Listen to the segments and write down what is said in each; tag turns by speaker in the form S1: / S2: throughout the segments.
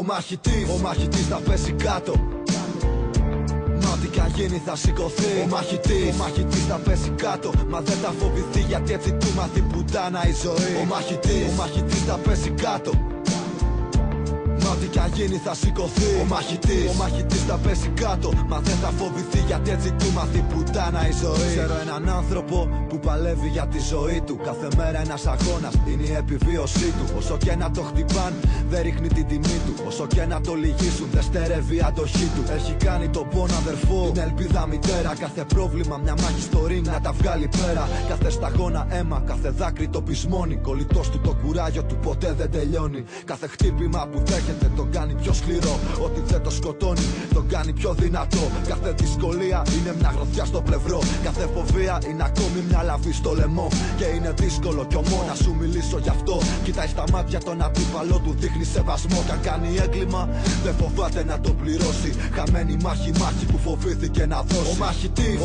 S1: Ο μαχητής θα πέσει κάτω. Μα ό,τι κι αν γίνει θα σηκωθεί. Ο μαχητής θα πέσει κάτω. Μα δεν θα φοβηθεί, γιατί έτσι του μάθει πουτάνα η ζωή. Ο μαχητής θα πέσει κάτω. Μα ό,τι κι αν γίνει θα σηκωθεί. Ο μαχητής θα πέσει κάτω. Μα δεν θα φοβηθεί, γιατί έτσι του μάθει πουτάνα η ζωή. Ξέρω έναν άνθρωπο που παλεύει για τη ζωή του. Κάθε μέρα ένας αγώνας είναι η επιβίωσή του. Όσο και να το χτυπάν δεν ρίχνει την τιμή του. Όσο και να το λυγίσουν δεν στερεύει η αντοχή του. Έχει κάνει τον πόνο αδερφό, την ελπίδα μητέρα. Κάθε πρόβλημα μια μάχη στο ring να τα βγάλει πέρα. Κάθε σταγόνα αίμα, κάθε δάκρυ το πεισμώνει. Κολλητός του το κουράγιο του ποτέ δεν τελειώνει. Κάθε χτύπημα που δέχεται τον κάνει πιο σκληρό. Ό,τι δεν το σκοτώνει τον κάνει πιο δυνατό. Κάθε δυσκολία είναι μια γροθιά στο πλευρό. Κάθε φοβία είναι ακόμη μια λαβή στο λαιμό. Και είναι δύσκολο κι ομό να σου μιλήσω γι' αυτό. Κοιτάει στα μάτια τον αντίπαλό του, δείχνει σεβασμό. Κι αν κάνει έγκλημα δεν φοβάται να το πληρώσει. Χαμένη μάχη που φοβήθηκε να δώσει.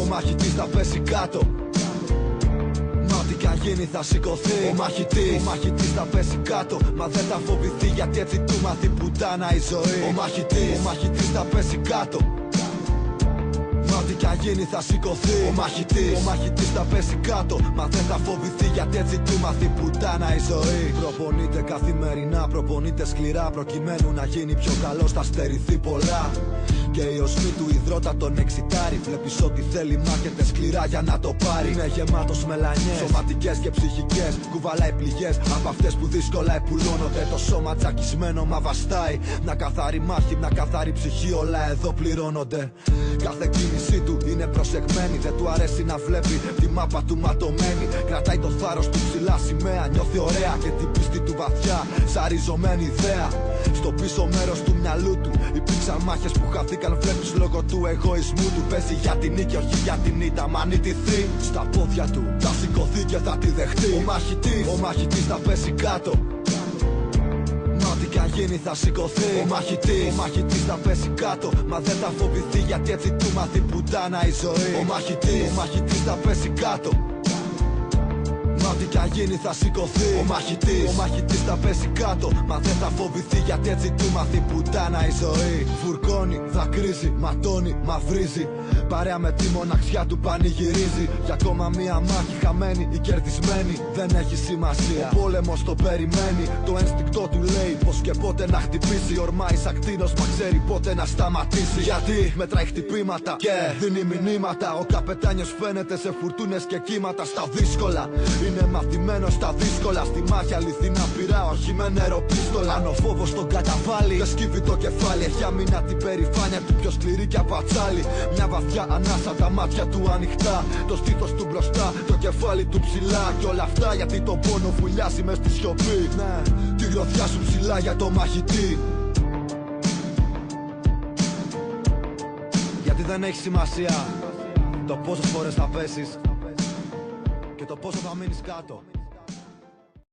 S1: Ο μαχητής θα πέσει κάτω. Μα ό,τι κι αν γίνει θα σηκωθεί. Ο μαχητής θα πέσει κάτω. Μα δεν θα φοβηθεί, γιατί έτσι του μάθει πουτάνα η ζωή. Ο μαχητής θα πέσει κάτω. Μα ό,τι κι αν γίνει θα σηκωθεί. Ο μαχητής θα πέσει κάτω. Μα δεν θα φοβηθεί, γιατί έτσι του μάθει πουτάνα η ζωή. Προπονείται καθημερινά, προπονείται σκληρά, προκειμένου να γίνει πιο καλός, θα στερηθεί πολλά. Και η οσμή του υδρότα τον εξητάρει. Βλέπεις ότι θέλει, μάχεται σκληρά για να το πάρει. Είναι γεμάτος μελανιές, σωματικές και ψυχικές. Κουβαλάει πληγές από αυτές που δύσκολα επουλώνονται. Το σώμα τσακισμένο μα βαστάει. Μια καθαρή μάχη, μια καθαρή ψυχή, όλα εδώ πληρώνονται. Κάθε κίνησή του είναι προσεγμένη. Δεν του αρέσει να βλέπει τη μάπα του ματωμένη. Κρατάει το θάρρος του ψηλά σημαία. Νιώθει ωραία και την πίστη του βαθιά, σαν ριζωμένη ιδέα. Στο πίσω μέρος του μυαλού του υπήρξαν μάχες που χαθήκαν. Βλέπεις λόγω του εγωισμού του. Παίζει για την νίκη, όχι για την ήττα. Μ' αν ιτηθεί στα πόδια του θα σηκωθεί και θα τη δεχτεί. Ο μαχητής θα πέσει κάτω. Μα ό,τι κι αν γίνει θα σηκωθεί. Ο μαχητής θα πέσει κάτω. Μα δεν θα φοβηθεί, γιατί έτσι του μάθει πουτάνα η ζωή. Ο μαχητής θα πέσει κάτω. Μα ό,τι κι αν γίνει θα σηκωθεί. Ο μαχητής θα πέσει κάτω. Μα δεν θα φοβηθεί, γιατί έτσι του μάθει πουτάνα η ζωή. Φουρκώνει, δακρύζει, ματώνει, μαυρίζει. Παρέα με τη μοναξιά του πανηγυρίζει. Για ακόμα μία μάχη χαμένη ή κερδισμένη δεν έχει σημασία. Ο πόλεμος το περιμένει. Το ένστικτο του λέει πως και πότε να χτυπήσει. Ορμάει σαν κτήνος, μα ξέρει πότε να σταματήσει. Γιατί μετράει χτυπήματα και δίνει μηνύματα. Ο καπετάνιος φαίνεται σε φουρτούνες και κύματα. Στα δύσκολα είναι μαθημένος, στα δύσκολα. Στη μάχη αληθινά πειρά, όχι με νεροπίστολα. Αν ο φόβος τον καταβάλει, δεν σκύβει το κεφάλι. Έχει αμήνα την περηφάνεια του, πιο σκληρή κι απατσάλι. Μια βαθιά ανάσα, τα μάτια του ανοιχτά. Το στήθος του μπροστά, το κεφάλι του ψηλά. Κι όλα αυτά γιατί τον πόνο βουλιάζει μες στη σιωπή. Ναι, τη γροθιά σου ψηλά για το μαχητή. Γιατί δεν έχει σημασία το πόσες φορές θα πέσεις και το πόσο θα μείνεις κάτω.